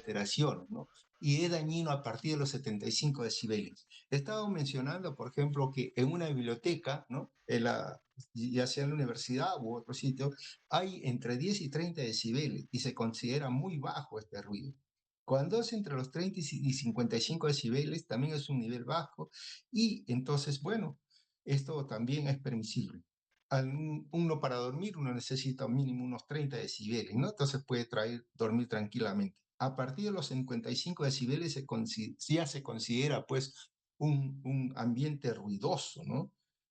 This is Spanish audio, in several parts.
alteraciones, ¿no? Y es dañino a partir de los 75 decibeles. Estaba mencionando, por ejemplo, que en una biblioteca, ¿no? Ya sea en la universidad u otro sitio, hay entre 10 y 30 decibeles y se considera muy bajo este ruido. Cuando es entre los 30 y 55 decibeles, también es un nivel bajo y entonces, bueno, esto también es permisible. Uno para dormir, uno necesita mínimo unos 30 decibeles, ¿no? Entonces puede dormir tranquilamente. A partir de los 55 decibeles ya se considera pues un ambiente ruidoso, ¿no?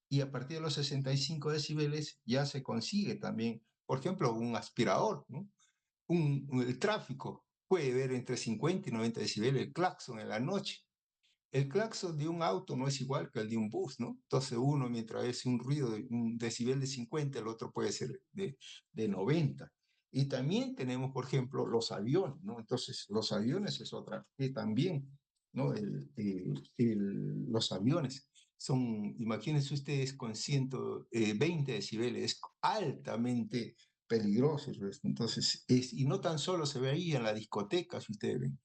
Y a partir de los 65 decibeles ya se consigue también, por ejemplo, un aspirador, ¿no? El tráfico puede ver entre 50 y 90 decibeles, el claxon en la noche. El claxon de un auto no es igual que el de un bus, ¿no? Entonces uno, mientras es un ruido de un decibel de 50, el otro puede ser de 90. Y también tenemos, por ejemplo, los aviones, ¿no? Entonces los aviones es otra, que también, ¿no? Los aviones son, imagínense ustedes, con 120 decibeles, es altamente peligroso. ¿Ves? Entonces, y no tan solo se ve ahí en la discoteca, si ustedes ven.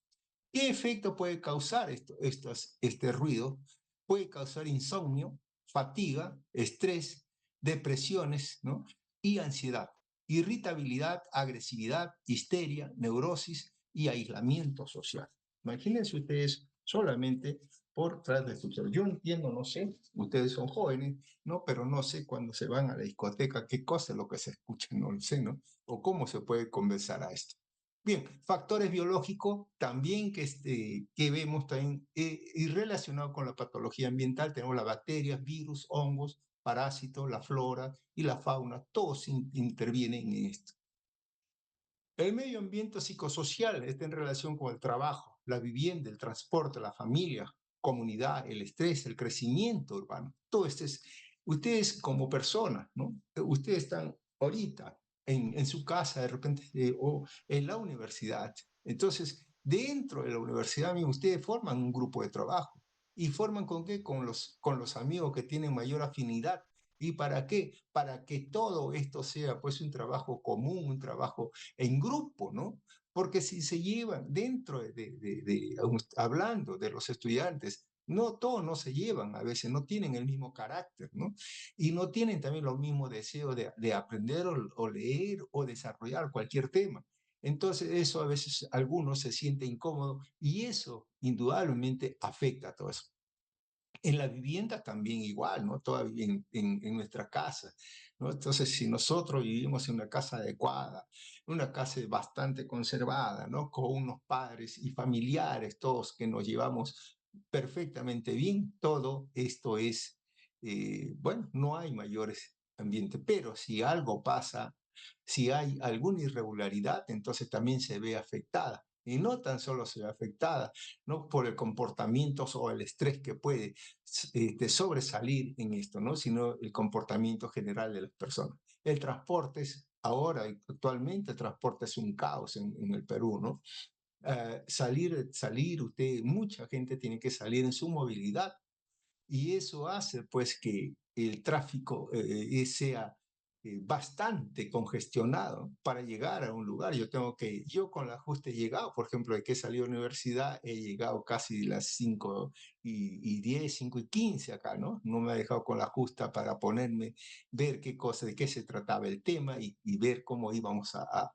¿Qué efecto puede causar este ruido? Puede causar insomnio, fatiga, estrés, depresiones, ¿no? Y ansiedad, irritabilidad, agresividad, histeria, neurosis y aislamiento social. Imagínense ustedes solamente por tras de escuchar. Yo entiendo, no sé, ustedes son jóvenes, ¿no? Pero no sé cuando se van a la discoteca qué cosa es lo que se escucha, no lo sé, ¿no? O cómo se puede conversar a esto. Bien, factores biológicos también que vemos también y relacionado con la patología ambiental, tenemos las bacterias, virus, hongos, parásitos, la flora y la fauna, todos intervienen en esto. El medio ambiente psicosocial está en relación con el trabajo, la vivienda, el transporte, la familia, comunidad, el estrés, el crecimiento urbano. Todo esto es, ustedes como personas, ¿no? Ustedes están ahorita en su casa de repente o en la universidad. Entonces, dentro de la universidad, ustedes forman un grupo de trabajo. ¿Y forman con qué? Con los amigos que tienen mayor afinidad. ¿Y para qué? Para que todo esto sea pues un trabajo común, un trabajo en grupo, ¿no? Porque si se llevan dentro hablando de los estudiantes, no, todos no se llevan, a veces no tienen el mismo carácter, ¿no? Y no tienen también los mismos deseos de aprender o leer o desarrollar cualquier tema. Entonces eso a veces algunos se sienten incómodos y eso indudablemente afecta a todo eso. En la vivienda también igual, ¿no? Todavía en nuestra casa, ¿no? Entonces, si nosotros vivimos en una casa adecuada, una casa bastante conservada, ¿no? Con unos padres y familiares, todos que nos llevamos perfectamente bien, todo esto es, bueno, no hay mayores ambientes, pero si algo pasa, si hay alguna irregularidad, entonces también se ve afectada. Y no tan solo se ve afectada, ¿no? Por el comportamiento o el estrés que puede sobresalir en esto, ¿no? Sino el comportamiento general de las personas. El transporte es, ahora, actualmente, el transporte es un caos en el Perú, ¿no? Mucha gente tiene que salir en su movilidad y eso hace pues que el tráfico sea bastante congestionado para llegar a un lugar. Yo con la justa he llegado, por ejemplo, de que he salido de la universidad, he llegado casi las 5:10, 5:15 acá, ¿no? No me ha dejado con la justa para ponerme, ver qué cosa, de qué se trataba el tema y ver cómo íbamos a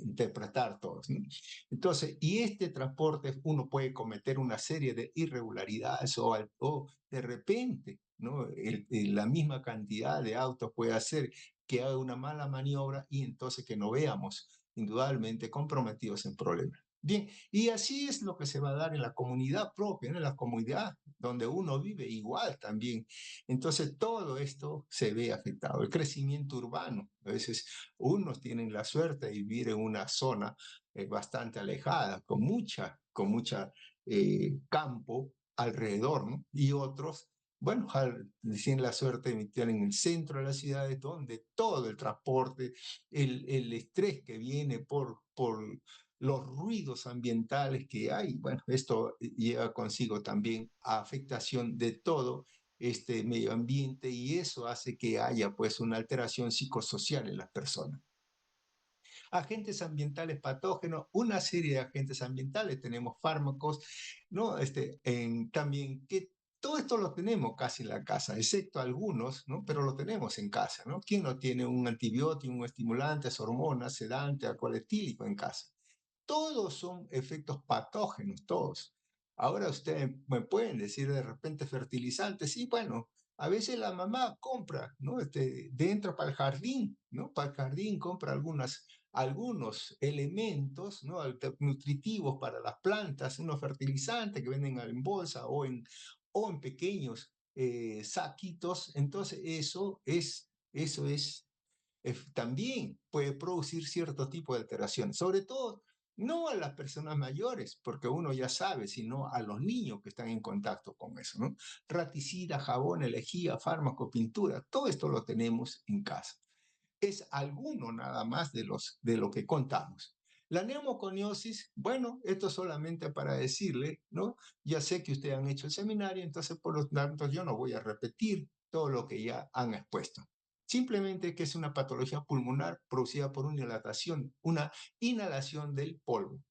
interpretar todos, ¿no? Entonces, y este transporte uno puede cometer una serie de irregularidades o de repente, ¿no? La misma cantidad de autos puede hacer que haga una mala maniobra y entonces que no veamos indudablemente comprometidos en problemas. Bien, y así es lo que se va a dar en la comunidad propia, ¿no? En la comunidad donde uno vive igual también. Entonces todo esto se ve afectado. El crecimiento urbano, a veces unos tienen la suerte de vivir en una zona bastante alejada, con mucha campo alrededor, ¿no? Y otros, bueno, tienen la suerte de estar en el centro de la ciudad, donde todo el transporte, el estrés que viene por los ruidos ambientales que hay, bueno, esto lleva consigo también a afectación de todo este medio ambiente y eso hace que haya pues una alteración psicosocial en las personas. Agentes ambientales patógenos, una serie de agentes ambientales, tenemos fármacos, ¿no? También que todo esto lo tenemos casi en la casa, excepto algunos, ¿no? Pero lo tenemos en casa, ¿no? ¿Quién no tiene un antibiótico, un estimulante, hormonas, sedante, alcohol etílico en casa? Todos son efectos patógenos, todos. Ahora ustedes me pueden decir de repente fertilizantes, sí, bueno, a veces la mamá compra, ¿no? Dentro para el jardín, ¿no? Para el jardín compra algunos elementos, ¿no? Nutritivos para las plantas, unos fertilizantes que venden en bolsa o en pequeños saquitos. Entonces, eso es también puede producir cierto tipo de alteraciones, sobre todo no a las personas mayores, porque uno ya sabe, sino a los niños que están en contacto con eso, ¿no? Raticida, jabón, lejía, fármaco, pintura, todo esto lo tenemos en casa. Es alguno nada más de lo que contamos. La neumoconiosis, bueno, esto solamente para decirle, ¿no? Ya sé que ustedes han hecho el seminario, entonces por lo tanto yo no voy a repetir todo lo que ya han expuesto. Simplemente que es una patología pulmonar producida por una inhalación del polvo.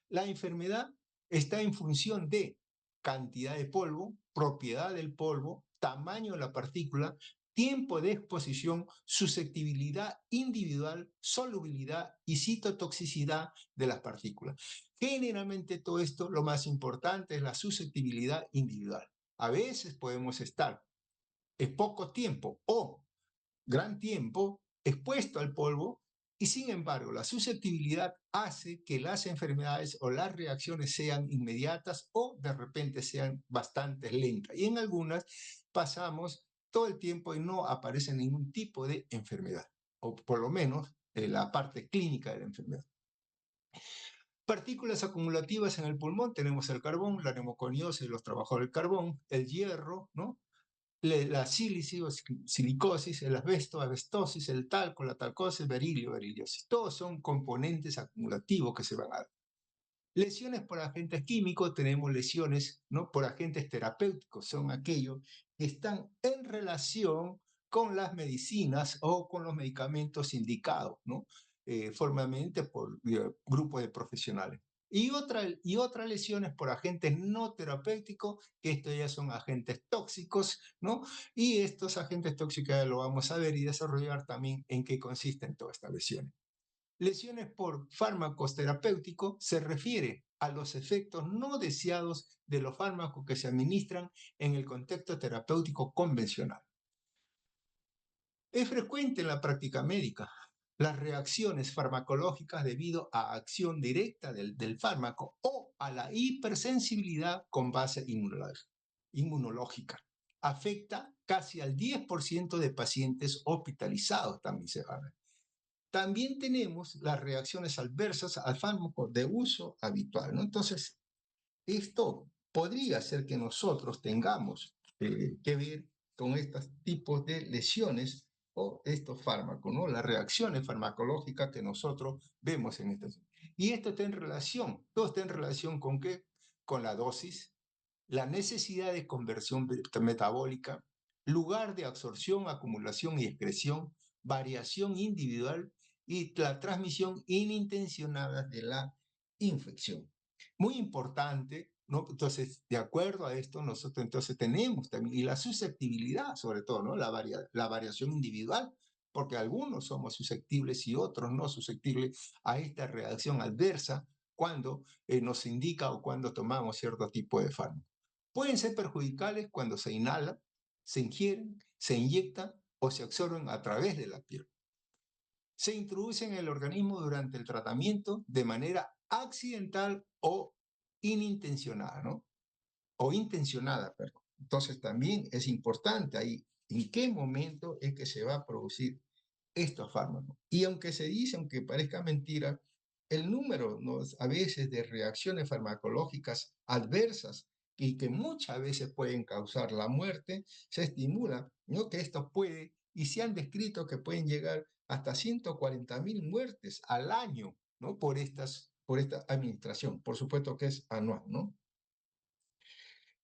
La enfermedad está en función de cantidad de polvo, propiedad del polvo, tamaño de la partícula, tiempo de exposición, susceptibilidad individual, solubilidad y citotoxicidad de las partículas. Generalmente todo esto, lo más importante es la susceptibilidad individual. A veces podemos estar en poco tiempo o gran tiempo expuesto al polvo y sin embargo la susceptibilidad hace que las enfermedades o las reacciones sean inmediatas o de repente sean bastante lentas. Y en algunas pasamos todo el tiempo y no aparece ningún tipo de enfermedad, o por lo menos la parte clínica de la enfermedad. Partículas acumulativas en el pulmón, tenemos el carbón, la neumoconiosis, los trabajos del carbón, el hierro, ¿no? La sílice o silicosis, el asbesto, asbestosis, el talco, la talcosis, berilio, beriliosis. Todos son componentes acumulativos que se van a dar. Lesiones por agentes químicos, tenemos lesiones, ¿no? Por agentes terapéuticos, son aquellos que están en relación con las medicinas o con los medicamentos indicados, ¿no? Formalmente por grupos de profesionales. Y otras lesiones por agentes no terapéuticos, que estos ya son agentes tóxicos, ¿no? Y estos agentes tóxicos ya lo vamos a ver y desarrollar también en qué consisten todas estas lesiones. Lesiones por fármacos terapéuticos se refiere a los efectos no deseados de los fármacos que se administran en el contexto terapéutico convencional. Es frecuente en la práctica médica las reacciones farmacológicas debido a acción directa del fármaco o a la hipersensibilidad con base inmunológica. Afecta casi al 10% de pacientes hospitalizados, también se va a ver. También tenemos las reacciones adversas al fármaco de uso habitual, ¿no? Entonces, esto podría ser que nosotros tengamos que ver con estos tipos de lesiones o estos fármacos, ¿no? Las reacciones farmacológicas que nosotros vemos en estas. Y esto está en relación, todo está en relación con qué? Con la dosis, la necesidad de conversión metabólica, lugar de absorción, acumulación y excreción, variación individual y la transmisión inintencionada de la infección. Muy importante, ¿no? Entonces, de acuerdo a esto, nosotros entonces tenemos también, y la susceptibilidad sobre todo, ¿no? La variación individual, porque algunos somos susceptibles y otros no susceptibles a esta reacción adversa cuando nos indica o cuando tomamos cierto tipo de fármaco. Pueden ser perjudiciales cuando se inhala, se ingieren, se inyectan o se absorben a través de la piel. Se introducen en el organismo durante el tratamiento de manera accidental o inintencionada, ¿no? O intencionada, perdón. Entonces también es importante ahí en qué momento es que se va a producir estos fármacos. Y aunque se dice, aunque parezca mentira, el número, ¿no? A veces de reacciones farmacológicas adversas y que muchas veces pueden causar la muerte, se estimula, ¿no? Que esto puede, y se han descrito que pueden llegar hasta 140.000 muertes al año, ¿no? Por esta administración. Por supuesto que es anual, ¿no?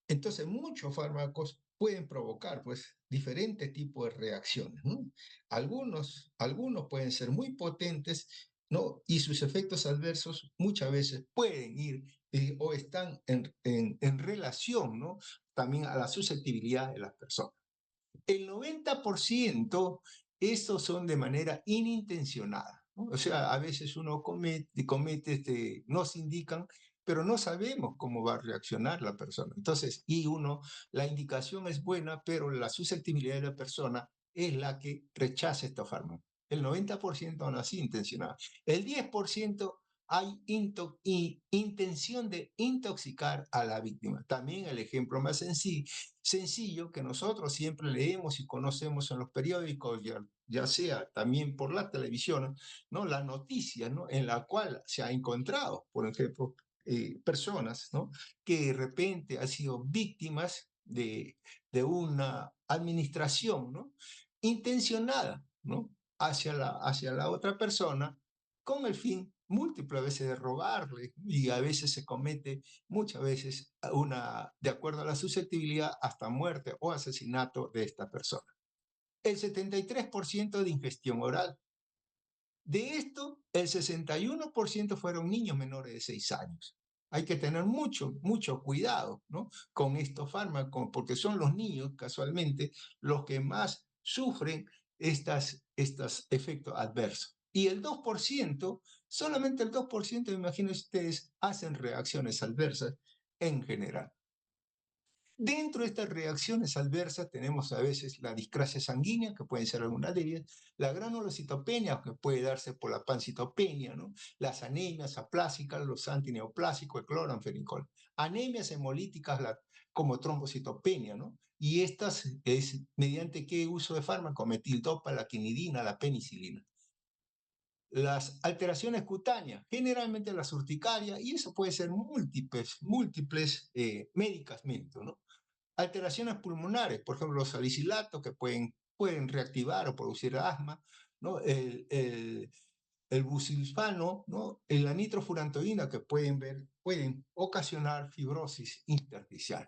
Entonces, muchos fármacos pueden provocar, pues, diferentes tipos de reacciones, ¿no? Algunos pueden ser muy potentes ¿no? Y sus efectos adversos muchas veces pueden ir o están en relación, ¿no? También a la susceptibilidad de las personas. El 90% estos son de manera inintencionada, ¿no? O sea, a veces uno comete nos indican, pero no sabemos cómo va a reaccionar la persona. Entonces, la indicación es buena, pero la susceptibilidad de la persona es la que rechaza estos fármacos. El 90% aún así intencionado. El 10% hay intención de intoxicar a la víctima. También el ejemplo más sencillo que nosotros siempre leemos y conocemos en los periódicos, ya sea también por la televisión, ¿no? La noticia, ¿no? En la cual se ha encontrado, por ejemplo, personas, ¿no? Que de repente han sido víctimas de una administración, ¿no? Intencionada, ¿no? Hacia la otra persona con el fin múltiples veces de robarle y a veces se comete muchas veces de acuerdo a la susceptibilidad, hasta muerte o asesinato de esta persona. El 73% de ingestión oral. De esto, el 61% fueron niños menores de 6 años. Hay que tener mucho cuidado, ¿no? Con estos fármacos, porque son los niños, casualmente, los que más sufren estos efectos adversos. Y el 2%, solamente el 2%, imagínense ustedes, hacen reacciones adversas en general. Dentro de estas reacciones adversas tenemos a veces la discrasia sanguínea, que pueden ser algunas de ellas, la granulocitopenia, que puede darse por la pancitopenia, ¿no? Las anemias aplásicas, los antineoplásicos, el cloranfenicol. Anemias hemolíticas como trombocitopenia, ¿no? Y estas es mediante qué uso de fármaco, metildopa, la quinidina, la penicilina. Las alteraciones cutáneas, generalmente las urticarias, y eso puede ser múltiples medicamentos, ¿no? Alteraciones pulmonares, por ejemplo, los salicilatos que pueden reactivar o producir asma, ¿no? El busulfano, ¿no? La nitrofurantoína que pueden ocasionar fibrosis intersticial.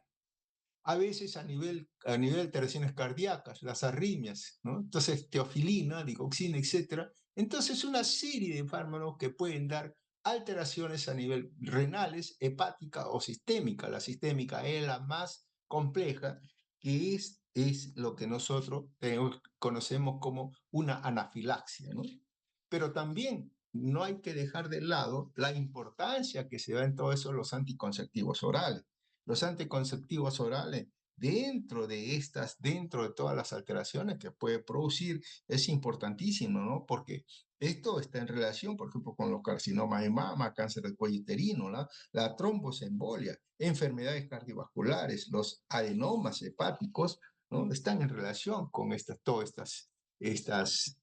A veces a nivel de alteraciones cardíacas, las arritmias, ¿no? Entonces, teofilina, digoxina, etcétera. Entonces, una serie de fármacos que pueden dar alteraciones a nivel renales, hepática o sistémica. La sistémica es la más compleja, que es lo que nosotros conocemos como una anafilaxia, ¿no? Pero también no hay que dejar de lado la importancia que se da en todo eso los anticonceptivos orales. Los anticonceptivos orales, dentro de todas las alteraciones que puede producir, es importantísimo, ¿no? Porque esto está en relación, por ejemplo, con los carcinomas de mama, cáncer de cuello uterino, la trombosembolia, enfermedades cardiovasculares, los adenomas hepáticos, ¿no? Están en relación con todas estas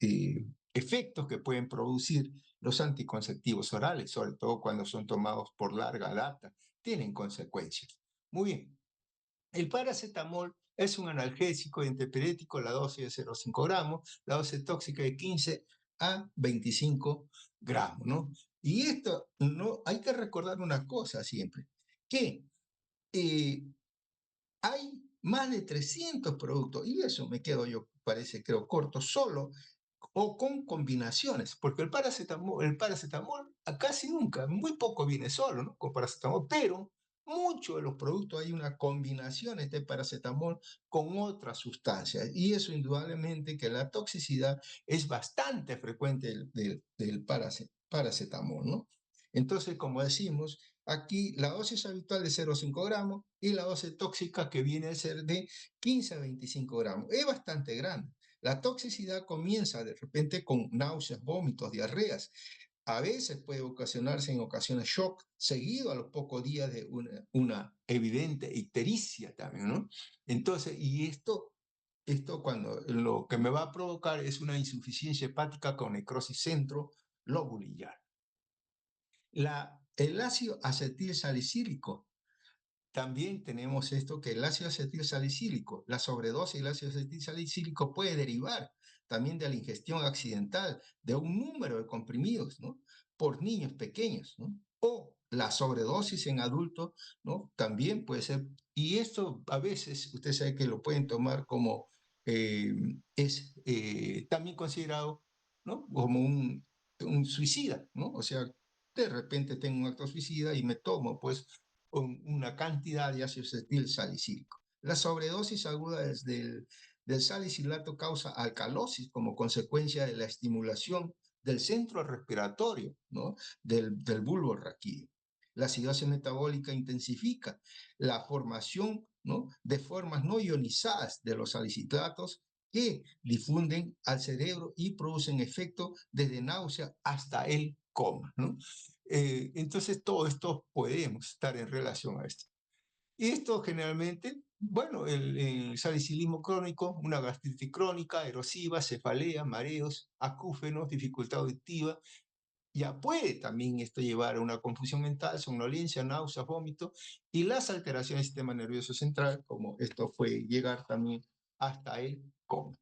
efectos que pueden producir los anticonceptivos orales, sobre todo cuando son tomados por larga data, tienen consecuencias. Muy bien. El paracetamol es un analgésico antipirético, la dosis de 0,5 gramos, la dosis tóxica de 15 a 25 gramos, ¿no? Y esto, no, hay que recordar una cosa siempre, que eh, hay más de 300 productos, y eso me quedo yo, creo, corto, solo o con combinaciones, porque el paracetamol casi nunca, muy poco viene solo, ¿no? Con paracetamol, pero muchos de los productos hay una combinación de paracetamol con otras sustancias, y eso indudablemente que la toxicidad es bastante frecuente del paracetamol, ¿no? Entonces, como decimos, aquí la dosis habitual de 0,5 gramos y la dosis tóxica que viene a ser de 15 a 25 gramos. Es bastante grande. La toxicidad comienza de repente con náuseas, vómitos, diarreas. A veces puede ocasionarse en ocasiones shock, seguido a los pocos días de una evidente ictericia también, ¿no? Entonces, y esto cuando lo que me va a provocar es una insuficiencia hepática con necrosis centro-lobular. El ácido acetil salicílico, también tenemos esto que el ácido acetil salicílico, la sobredosis del ácido acetil salicílico puede derivar también de la ingestión accidental de un número de comprimidos, ¿no? Por niños pequeños, ¿no? O la sobredosis en adultos, ¿no? También puede ser, y esto a veces usted sabe que lo pueden tomar como, es también considerado, ¿no? Como un suicida, ¿no? O sea, de repente tengo un acto suicida y me tomo, pues, una cantidad de ácido acetil salicílico. La sobredosis aguda del salicilato causa alcalosis como consecuencia de la estimulación del centro respiratorio, ¿no? Del bulbo raquídeo. La acidosis metabólica intensifica la formación, ¿no?, de formas no ionizadas de los salicilatos que difunden al cerebro y producen efecto desde náusea hasta el coma, ¿no? Entonces, todo esto podemos estar en relación a esto. Y esto generalmente, bueno, el salicilismo crónico, una gastritis crónica, erosiva, cefalea, mareos, acúfenos, dificultad auditiva, ya puede también esto llevar a una confusión mental, somnolencia, náuseas, vómito y las alteraciones del sistema nervioso central, como esto puede llegar también hasta el coma.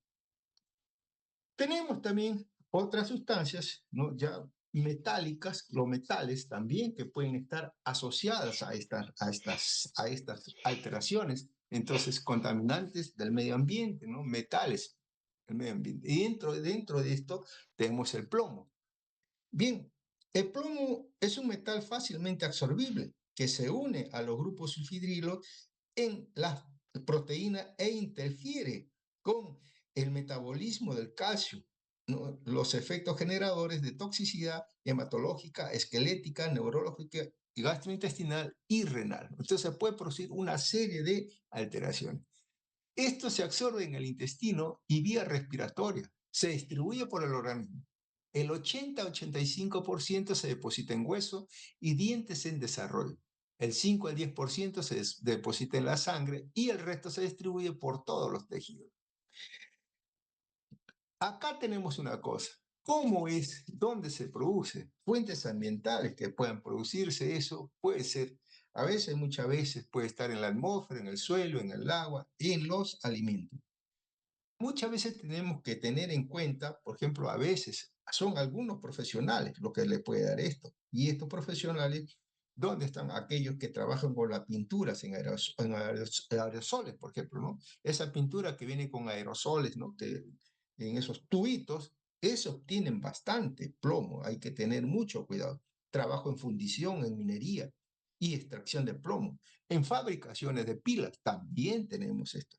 Tenemos también otras sustancias, ¿no?, ya metálicas, los metales también, que pueden estar asociadas a estas alteraciones. Entonces, contaminantes del medio ambiente, ¿no?, metales del medio ambiente. Y dentro de esto tenemos el plomo. Bien, el plomo es un metal fácilmente absorbible que se une a los grupos sulfidrilos en las proteínas e interfiere con el metabolismo del calcio, ¿no?, los efectos generadores de toxicidad hematológica, esquelética, neurológica, gastrointestinal y renal. Entonces se puede producir una serie de alteraciones. Esto se absorbe en el intestino y vía respiratoria. Se distribuye por el organismo. El 80-85% se deposita en hueso y dientes en desarrollo. El 5 al 10% se deposita en la sangre y el resto se distribuye por todos los tejidos. Acá tenemos una cosa. ¿Cómo es? ¿Dónde se produce? Fuentes ambientales que puedan producirse eso puede ser, a veces, muchas veces puede estar en la atmósfera, en el suelo, en el agua, en los alimentos. Muchas veces tenemos que tener en cuenta, por ejemplo, a veces son algunos profesionales los que le puede dar esto. Y estos profesionales, ¿dónde están aquellos que trabajan con las pinturas en aerosoles, por ejemplo, ¿no? Esa pintura que viene con aerosoles, ¿no?, que en esos tubitos, esos tienen bastante plomo, hay que tener mucho cuidado. Trabajo en fundición, en minería y extracción de plomo. En fabricaciones de pilas también tenemos esto.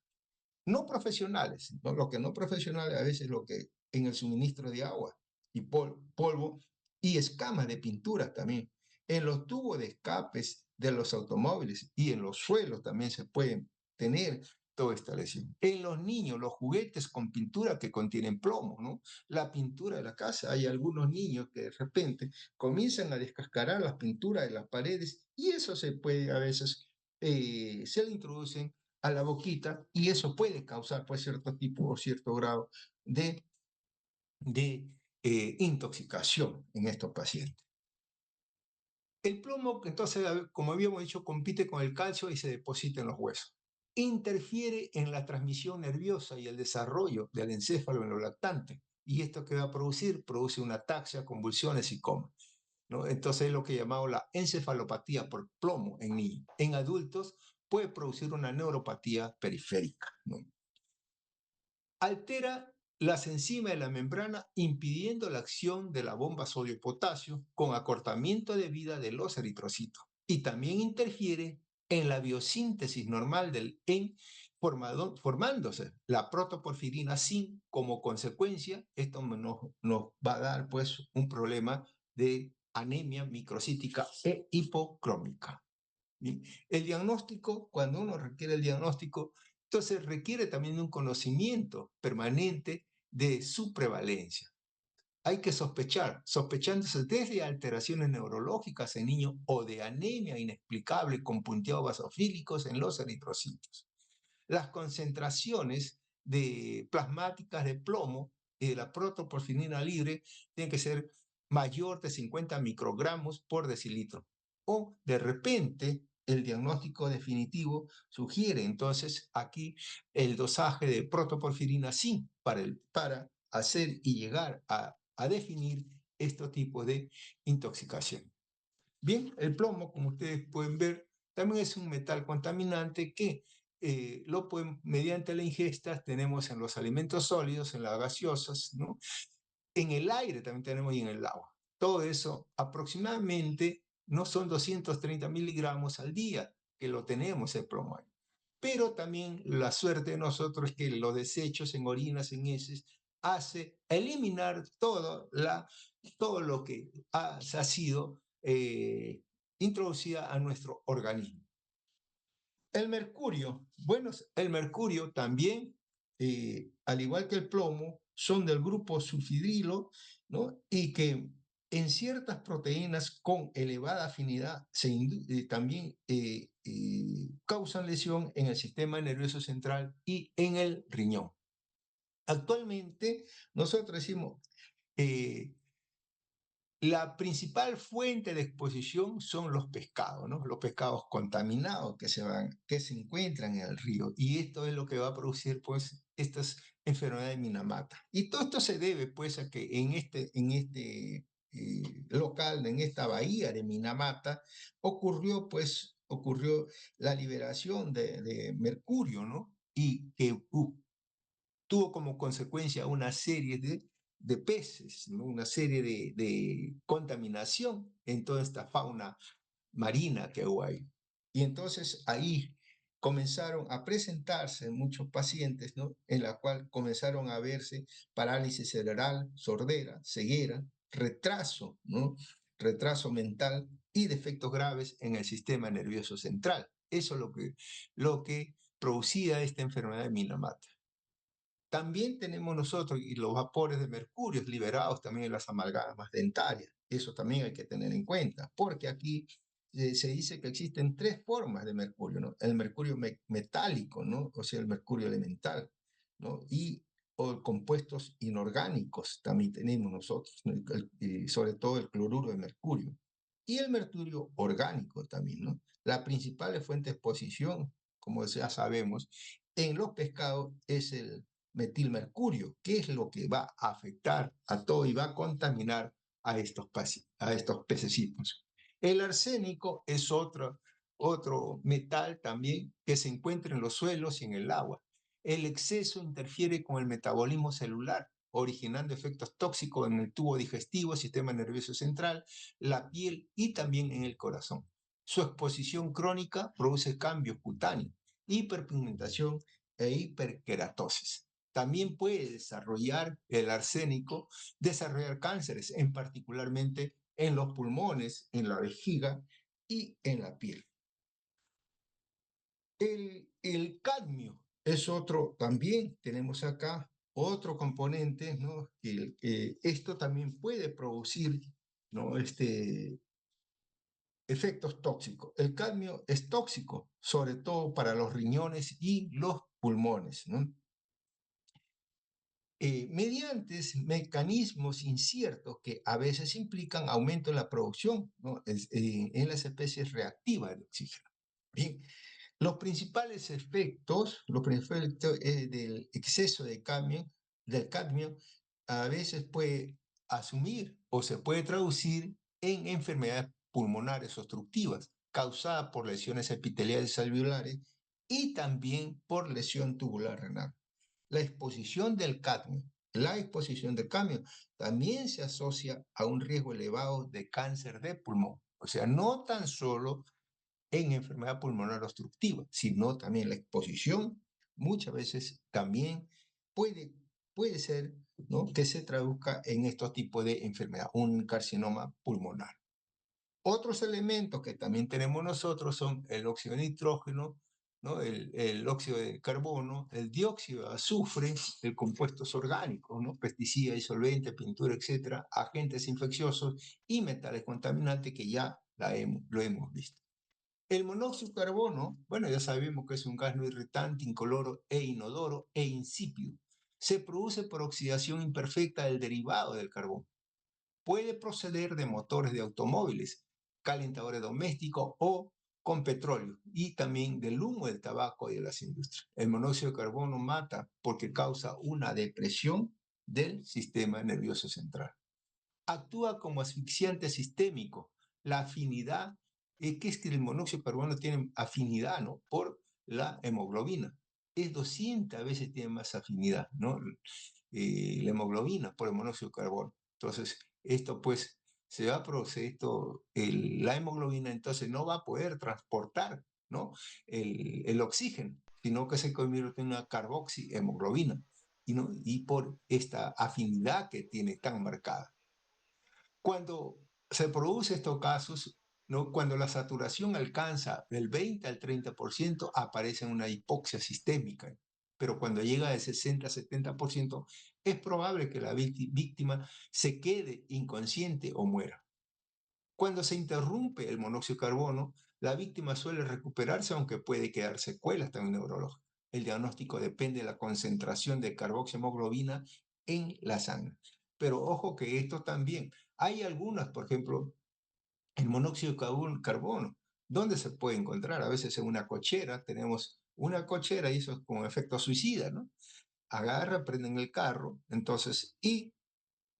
No profesionales, ¿no? Lo que no profesionales a veces lo que en el suministro de agua y polvo y escamas de pintura también. En los tubos de escapes de los automóviles y en los suelos también se pueden tener toda esta lesión. En los niños, los juguetes con pintura que contienen plomo, ¿no? La pintura de la casa, hay algunos niños que de repente comienzan a descascarar las pinturas de las paredes y eso se puede a veces, se le introducen a la boquita y eso puede causar pues cierto tipo o cierto grado de, de intoxicación en estos pacientes. El plomo, entonces, como habíamos dicho, compite con el calcio y se deposita en los huesos. Interfiere en la transmisión nerviosa y el desarrollo del encéfalo en los lactantes. ¿Y esto qué va a producir? Produce una ataxia, convulsiones y coma, ¿no? Entonces es lo que llamamos la encefalopatía por plomo en niños. En adultos puede producir una neuropatía periférica, ¿no? Altera las enzimas de la membrana impidiendo la acción de la bomba sodio-potasio con acortamiento de vida de los eritrocitos y también interfiere en la biosíntesis normal del EN formándose la protoporfirina sin como consecuencia. Esto nos va a dar pues un problema de anemia microcítica e hipocrómica. ¿Sí? El diagnóstico, cuando uno requiere el diagnóstico, entonces requiere también de un conocimiento permanente de su prevalencia. Hay que sospechándose desde alteraciones neurológicas en niños o de anemia inexplicable con punteados basofílicos en los eritrocitos. Las concentraciones de plasmáticas de plomo y de la protoporfinina libre tienen que ser mayor de 50 microgramos por decilitro. O de repente el diagnóstico definitivo sugiere entonces aquí el dosaje de protoporfirina sin para hacer y llegar a definir este tipo de intoxicación. Bien, el plomo, como ustedes pueden ver, también es un metal contaminante que mediante la ingesta tenemos en los alimentos sólidos, en las gaseosas, ¿no? En el aire también tenemos y en el agua. todo eso aproximadamente no son 230 miligramos al día que lo tenemos el plomo ahí. Pero también la suerte de nosotros es que los desechos en orinas, en heces, hace eliminar todo lo que ha sido introducida a nuestro organismo. El mercurio, bueno, el mercurio también, al igual que el plomo, son del grupo sulfidrilo, ¿no? Y que en ciertas proteínas con elevada afinidad también causan lesión en el sistema nervioso central y en el riñón. Actualmente, nosotros decimos, eh, la principal fuente de exposición son los pescados, ¿no? Los pescados contaminados que se encuentran en el río. Y esto es lo que va a producir, pues, estas enfermedades de Minamata. Y todo esto se debe, pues, a que local, en esta bahía de Minamata, ocurrió la liberación de mercurio, ¿no? Y que tuvo como consecuencia una serie de peces, ¿no? Una serie de contaminación en toda esta fauna marina que hubo ahí. Y entonces ahí comenzaron a presentarse muchos pacientes, ¿no? En la cual comenzaron a verse parálisis cerebral, sordera, ceguera, retraso, ¿no? Retraso mental y defectos graves en el sistema nervioso central. Eso es lo que producía esta enfermedad de Minamata. También tenemos nosotros y los vapores de mercurio liberados también en las amalgamas dentarias. Eso también hay que tener en cuenta, porque aquí se dice que existen tres formas de mercurio, ¿no? El mercurio metálico, ¿no? O sea, el mercurio elemental, ¿no? Y o compuestos inorgánicos también tenemos nosotros, ¿no? Y sobre todo el cloruro de mercurio. Y el mercurio orgánico también, ¿no? La principal fuente de exposición, como ya sabemos, en los pescados es el metilmercurio, que es lo que va a afectar a todo y va a contaminar a estos pececitos. El arsénico es otro metal también que se encuentra en los suelos y en el agua. El exceso interfiere con el metabolismo celular, originando efectos tóxicos en el tubo digestivo, sistema nervioso central, la piel y también en el corazón. Su exposición crónica produce cambios cutáneos, hiperpigmentación e hiperkeratosis. También puede desarrollar el arsénico, desarrollar cánceres, en particularmente en los pulmones, en la vejiga y en la piel. El cadmio es otro, también tenemos acá otro componente, ¿no? Esto también puede producir, ¿no? Efectos tóxicos. El cadmio es tóxico, sobre todo para los riñones y los pulmones, ¿no? Mediante mecanismos inciertos que a veces implican aumento en la producción, ¿no? En las especies reactivas del oxígeno. Bien, los principales efectos del exceso del cadmio, a veces puede asumir o se puede traducir en enfermedades pulmonares obstructivas causadas por lesiones epiteliales alveolares y también por lesión tubular renal. La exposición del cadmio, la exposición del cadmio también se asocia a un riesgo elevado de cáncer de pulmón. O sea, no tan solo en enfermedad pulmonar obstructiva, sino también la exposición muchas veces también puede, puede ser, ¿no? Que se traduzca en estos tipos de enfermedad, un carcinoma pulmonar. Otros elementos que también tenemos nosotros son el óxido de nitrógeno, ¿no? El óxido de carbono, el dióxido de azufre, el compuestos orgánicos, ¿no? Pesticidas, disolventes, pintura, etcétera, agentes infecciosos y metales contaminantes que ya lo hemos visto. El monóxido de carbono, bueno, ya sabemos que es un gas no irritante, incoloro e inodoro e insípido. Se produce por oxidación imperfecta del derivado del carbón. Puede proceder de motores de automóviles, calentadores domésticos o con petróleo y también del humo del tabaco y de las industrias. El monóxido de carbono mata porque causa una depresión del sistema nervioso central. Actúa como asfixiante sistémico. La afinidad que es que el monóxido de carbono tiene afinidad, ¿no? Por la hemoglobina. Es 200 veces tiene más afinidad, ¿no? La hemoglobina por el monóxido de carbono. Entonces, esto pues se va a producir esto, la hemoglobina entonces no va a poder transportar, ¿no? el oxígeno, sino que se convierte en una carboxihemoglobina, ¿no? Y por esta afinidad que tiene tan marcada. Cuando se producen estos casos, ¿no? Cuando la saturación alcanza del 20 al 30%, aparece una hipoxia sistémica. Pero cuando llega de 60 a 70%, es probable que la víctima se quede inconsciente o muera. Cuando se interrumpe el monóxido de carbono, la víctima suele recuperarse, aunque puede quedar secuelas también neurológicas. El diagnóstico depende de la concentración de carboxihemoglobina en la sangre. Pero ojo que esto también, hay algunas, por ejemplo, el monóxido de carbono, ¿dónde se puede encontrar? A veces en una cochera, tenemos una cochera y eso es como efecto suicida, ¿no? Agarra, prenden el carro, entonces, y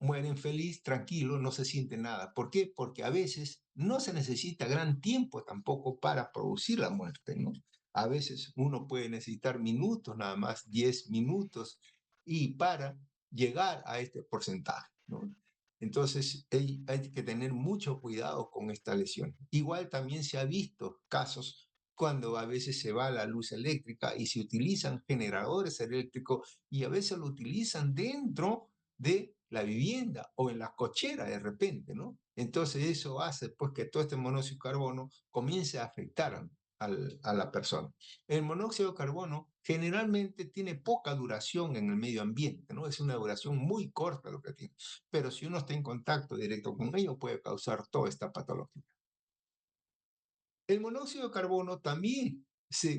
mueren feliz, tranquilo, no se siente nada. ¿Por qué? Porque a veces no se necesita gran tiempo tampoco para producir la muerte, ¿no? A veces uno puede necesitar minutos, nada más 10 minutos, y para llegar a este porcentaje, ¿no? Entonces hay que tener mucho cuidado con esta lesión. Igual también se ha visto casos cuando a veces se va la luz eléctrica y se utilizan generadores eléctricos y a veces lo utilizan dentro de la vivienda o en la cochera de repente, ¿no? Entonces eso hace pues que todo este monóxido de carbono comience a afectar a la persona. El monóxido de carbono generalmente tiene poca duración en el medio ambiente, ¿no? Es una duración muy corta lo que tiene, pero si uno está en contacto directo con ello puede causar toda esta patología. El monóxido de carbono también,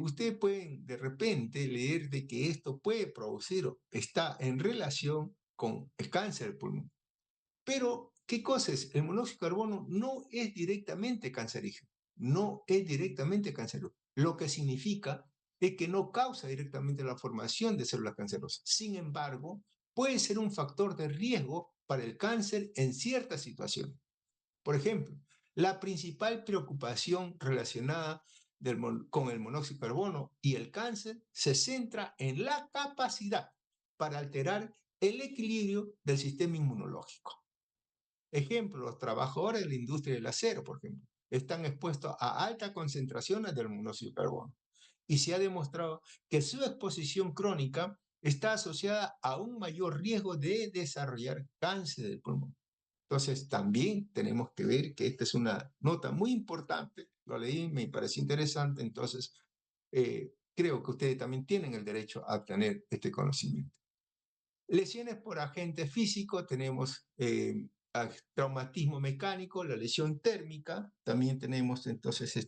ustedes pueden de repente leer de que esto puede producir, está en relación con el cáncer de pulmón. Pero, ¿qué cosa es? El monóxido de carbono no es directamente cancerígeno, no es directamente canceroso. Lo que significa es que no causa directamente la formación de células cancerosas. Sin embargo, puede ser un factor de riesgo para el cáncer en ciertas situaciones. Por ejemplo, la principal preocupación relacionada con el monóxido de carbono y el cáncer se centra en la capacidad para alterar el equilibrio del sistema inmunológico. Ejemplo, los trabajadores de la industria del acero, por ejemplo, están expuestos a altas concentraciones del monóxido de carbono. Y se ha demostrado que su exposición crónica está asociada a un mayor riesgo de desarrollar cáncer del pulmón. Entonces, también tenemos que ver que esta es una nota muy importante. Lo leí, me pareció interesante. Entonces, creo que ustedes también tienen el derecho a obtener este conocimiento. Lesiones por agente físico, tenemos traumatismo mecánico, la lesión térmica, también tenemos entonces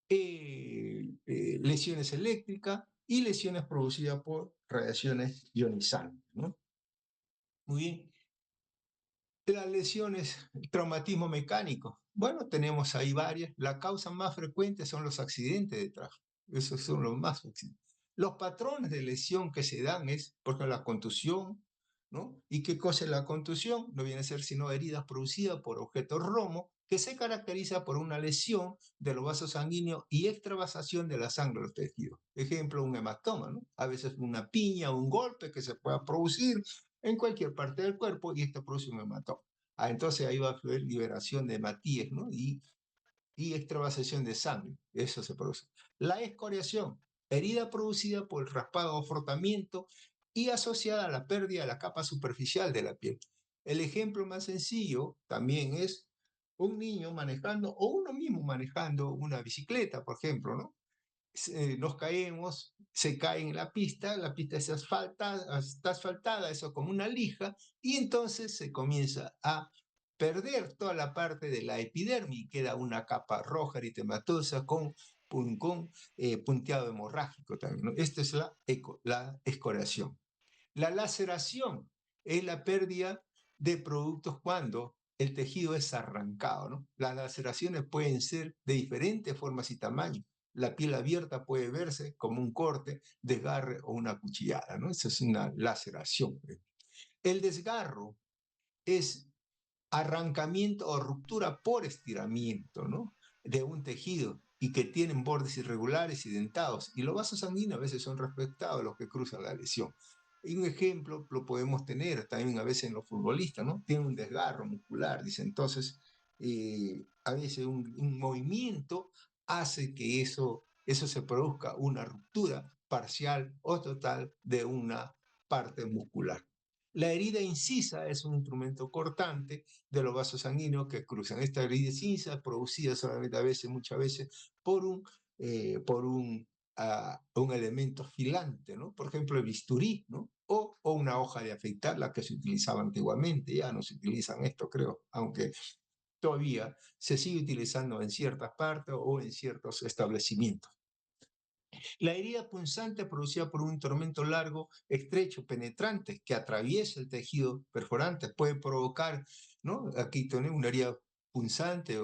lesiones eléctricas y lesiones producidas por radiaciones ionizantes, ¿no? Muy bien. Las lesiones, traumatismo mecánico. Bueno, tenemos ahí varias. La causa más frecuente son los accidentes de trabajo. Esos son los más frecuentes. Los patrones de lesión que se dan es, por ejemplo, la contusión, ¿no? ¿Y qué cosa es la contusión? No viene a ser sino heridas producidas por objetos romo que se caracteriza por una lesión de los vasos sanguíneos y extravasación de la sangre de los tejidos. Ejemplo, un hematoma, ¿no? A veces una piña, un golpe que se pueda producir en cualquier parte del cuerpo y esto produce un hematoma. Entonces ahí va a fluir liberación de hematíes, ¿no? Y extravasación de sangre. Eso se produce. La escoriación, herida producida por el raspado o frotamiento y asociada a la pérdida de la capa superficial de la piel. El ejemplo más sencillo también es un niño manejando o uno mismo manejando una bicicleta, por ejemplo, ¿no? Nos caemos, se cae en la pista está asfaltada, eso como una lija, y entonces se comienza a perder toda la parte de la epidermis, queda una capa roja eritematosa con punteado hemorrágico también, ¿no? Esta es la escoriación. La laceración es la pérdida de productos cuando el tejido es arrancado, ¿no? Las laceraciones pueden ser de diferentes formas y tamaños. La piel abierta puede verse como un corte, desgarre o una cuchillada, ¿no? Esa es una laceración. El desgarro es arrancamiento o ruptura por estiramiento, ¿no? De un tejido y que tienen bordes irregulares y dentados. Y los vasos sanguíneos a veces son respectados los que cruzan la lesión. Y un ejemplo lo podemos tener también a veces en los futbolistas, ¿no? Tienen un desgarro muscular, dice. Entonces, a veces un movimiento hace que eso se produzca una ruptura parcial o total de una parte muscular. La herida incisa es un instrumento cortante de los vasos sanguíneos que cruzan. Esta herida incisa es producida solamente a veces, muchas veces, por un elemento filante, ¿no? Por ejemplo, el bisturí, ¿no? O una hoja de afeitar, la que se utilizaba antiguamente, ya no se utilizan esto, creo, aunque todavía se sigue utilizando en ciertas partes o en ciertos establecimientos. La herida punzante producida por un tormento largo, estrecho, penetrante, que atraviesa el tejido perforante, puede provocar, ¿no? Aquí tenemos una herida punzante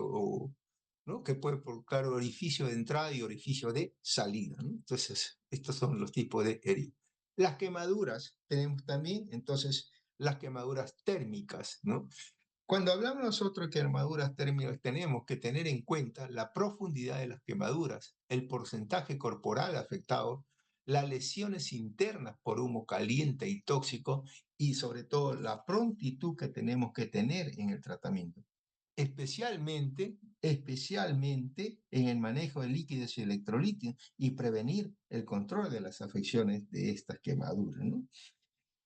¿no? Que puede provocar orificio de entrada y orificio de salida, ¿no? Entonces, estos son los tipos de heridas. Las quemaduras, tenemos también, entonces, las quemaduras térmicas, ¿no? Cuando hablamos nosotros de quemaduras térmicas, tenemos que tener en cuenta la profundidad de las quemaduras, el porcentaje corporal afectado, las lesiones internas por humo caliente y tóxico y sobre todo la prontitud que tenemos que tener en el tratamiento. Especialmente en el manejo de líquidos y electrolitos y prevenir el control de las afecciones de estas quemaduras, ¿no?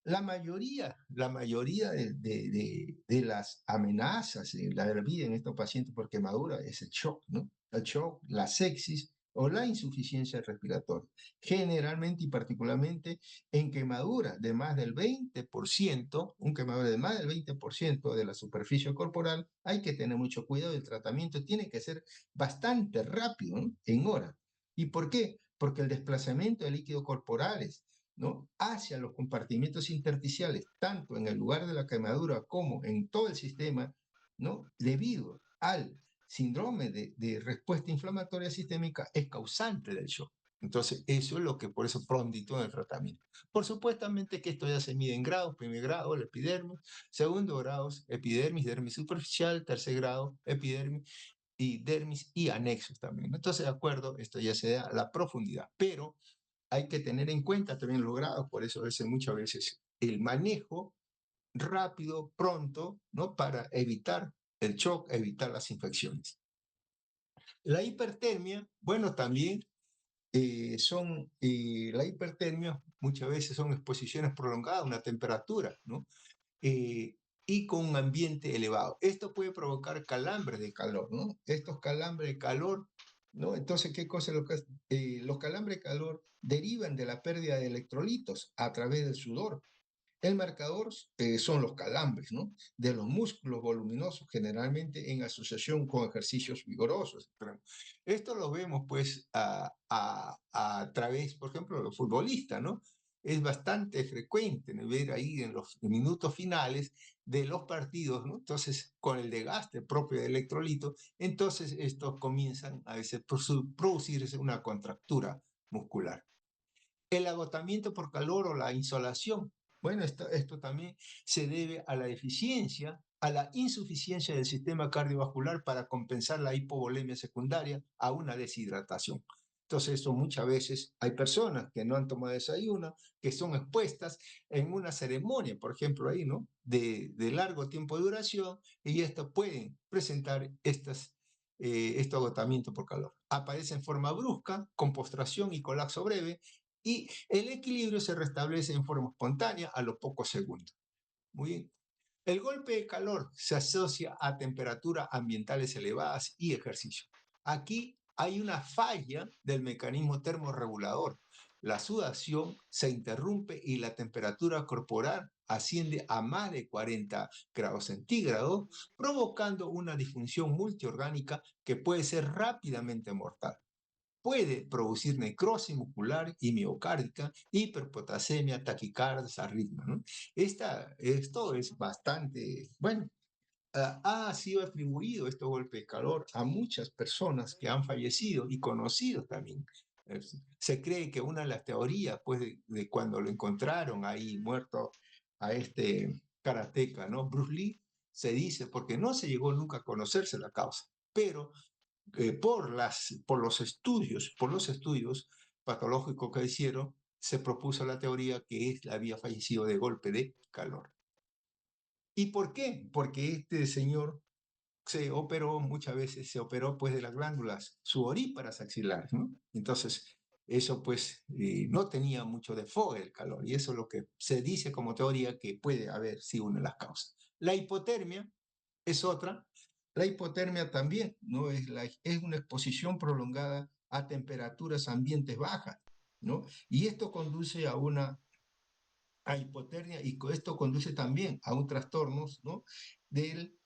La mayoría de las amenazas en la vida en estos pacientes por quemadura es el shock, ¿no? El shock, la sepsis o la insuficiencia respiratoria. Generalmente y particularmente en quemaduras de más del 20%, un quemadura de más del 20% de la superficie corporal, hay que tener mucho cuidado. El tratamiento tiene que ser bastante rápido, ¿no? En hora. ¿Y por qué? Porque el desplazamiento de líquidos corporales, ¿no? Hacia los compartimentos intersticiales, tanto en el lugar de la quemadura como en todo el sistema, ¿no? Debido al síndrome de respuesta inflamatoria sistémica, es causante del shock. Entonces, eso es lo que por eso prontitud en el tratamiento. Por supuestamente que esto ya se mide en grados: primer grado, el epidermis; segundo grado, epidermis, dermis superficial; tercer grado, epidermis y dermis y anexos también. Entonces, de acuerdo, esto ya se da la profundidad, pero hay que tener en cuenta también los grados. Por eso muchas veces el manejo rápido, pronto, ¿no? Para evitar el shock, evitar las infecciones. La hipertermia, bueno, también la hipertermia muchas veces son exposiciones prolongadas a una temperatura, ¿no? Eh, y con un ambiente elevado. Esto puede provocar calambres de calor, ¿no? Estos calambres de calor, ¿no? Entonces, ¿qué cosa es lo que es? Los calambres de calor derivan de la pérdida de electrolitos a través del sudor. El marcador son los calambres, ¿no? De los músculos voluminosos, generalmente en asociación con ejercicios vigorosos. Esto lo vemos, pues, a través, por ejemplo, de los futbolistas, ¿no? Es bastante frecuente ver ahí en los minutos finales de los partidos, ¿no? Entonces, con el desgaste propio de electrolito, entonces estos comienzan a veces producirse una contractura muscular. El agotamiento por calor o la insolación. Bueno, esto también se debe a la deficiencia, a la insuficiencia del sistema cardiovascular para compensar la hipovolemia secundaria a una deshidratación. Entonces, eso muchas veces hay personas que no han tomado desayuno, que son expuestas en una ceremonia, por ejemplo, ahí, ¿no? De largo tiempo de duración, y esto pueden presentar este agotamiento por calor. Aparece en forma brusca, con postración y colapso breve, y el equilibrio se restablece en forma espontánea a los pocos segundos. Muy bien. El golpe de calor se asocia a temperaturas ambientales elevadas y ejercicio. Aquí hay una falla del mecanismo termorregulador. La sudación se interrumpe y la temperatura corporal asciende a más de 40 grados centígrados, provocando una disfunción multiorgánica que puede ser rápidamente mortal. Puede producir necrosis muscular y miocárdica, hiperpotasemia, taquicardia, arritmia, ¿no? Esto es bastante, bueno, ha sido atribuido este golpe de calor a muchas personas que han fallecido y conocidos también. Se cree que una de las teorías, pues, de cuando lo encontraron ahí muerto a este karateca, ¿no? Bruce Lee, se dice, porque no se llegó nunca a conocerse la causa, pero por los estudios patológicos que hicieron, se propuso la teoría que él había fallecido de golpe de calor. ¿Y por qué? Porque este señor se operó, muchas veces se operó pues de las glándulas sudoríparas axilares, ¿no? Entonces, eso pues no tenía mucho de fogue el calor y eso es lo que se dice como teoría que puede haber sido una de las causas. La hipotermia es otra. La hipotermia también, ¿no? Es una exposición prolongada a temperaturas ambientes bajas, ¿no? Y esto conduce a una a hipotermia y esto conduce también a un trastorno, ¿no? del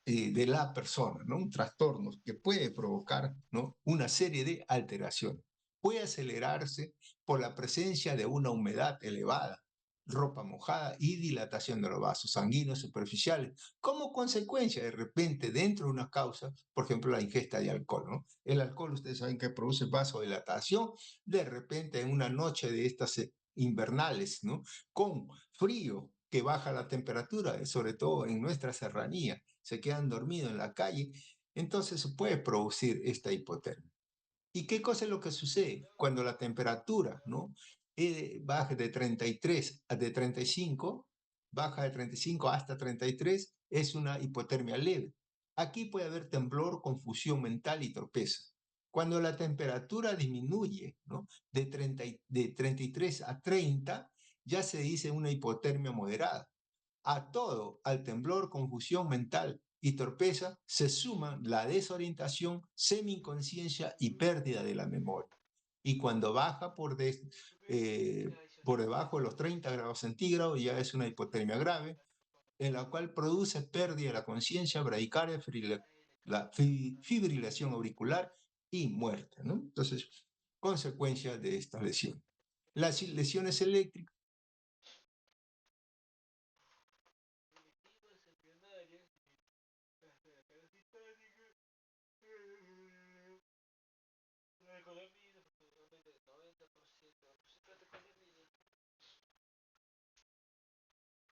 de la persona, ¿no? Un trastorno que puede provocar, ¿no? Una serie de alteraciones. Puede acelerarse por la presencia de una humedad elevada, ropa mojada y dilatación de los vasos sanguíneos superficiales, como consecuencia de repente dentro de una causa, por ejemplo, la ingesta de alcohol, ¿no? El alcohol, ustedes saben que produce vasodilatación, de repente en una noche de estas invernales, ¿no? Con frío que baja la temperatura, sobre todo en nuestra serranía, se quedan dormidos en la calle, entonces se puede producir esta hipotermia. ¿Y qué cosa es lo que sucede cuando la temperatura, ¿no? Baja de 33 a de 35, baja de 35 hasta 33, es una hipotermia leve. Aquí puede haber temblor, confusión mental y torpeza. Cuando la temperatura disminuye, ¿no? De 33 a 30, ya se dice una hipotermia moderada. A todo, al temblor, confusión mental y torpeza, se suman la desorientación, semi-inconsciencia y pérdida de la memoria. Y cuando baja por debajo de los 30 grados centígrados, ya es una hipotermia grave, en la cual produce pérdida de la conciencia, bradicardia, la fibrilación auricular y muerte, ¿no? Entonces, consecuencia de esta lesión. Las lesiones eléctricas